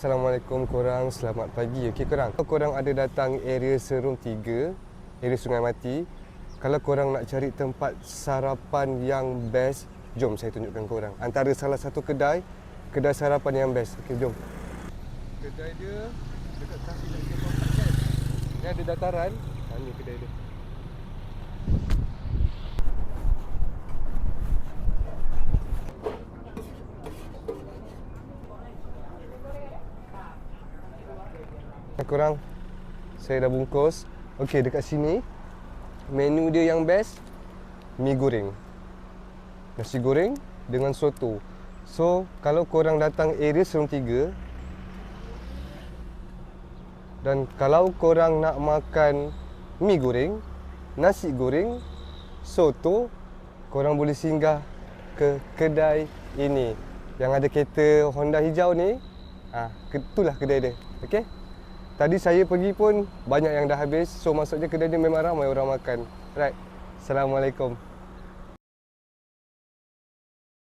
Assalamualaikum korang, selamat pagi. Okey korang, kalau korang ada datang area Serung 3, area Sungai Mati, kalau korang nak cari tempat sarapan yang best, jom saya tunjukkan korang. Antara salah satu kedai sarapan yang best. Okey, jom. Kedai dia dekat kaki dekat tempat kan. Ni ada dataran. Ni kedai dia. Korang, saya dah bungkus. Okey, dekat sini menu dia yang best, mi goreng, nasi goreng dengan soto. So, kalau korang datang area Serung 3 dan kalau korang nak makan mi goreng, nasi goreng, soto, korang boleh singgah ke kedai ini yang ada kereta Honda hijau ni. Itulah kedai dia. Okey. Tadi saya pergi pun banyak yang dah habis. So maksudnya kedai ni memang ramai orang makan. Right. Assalamualaikum.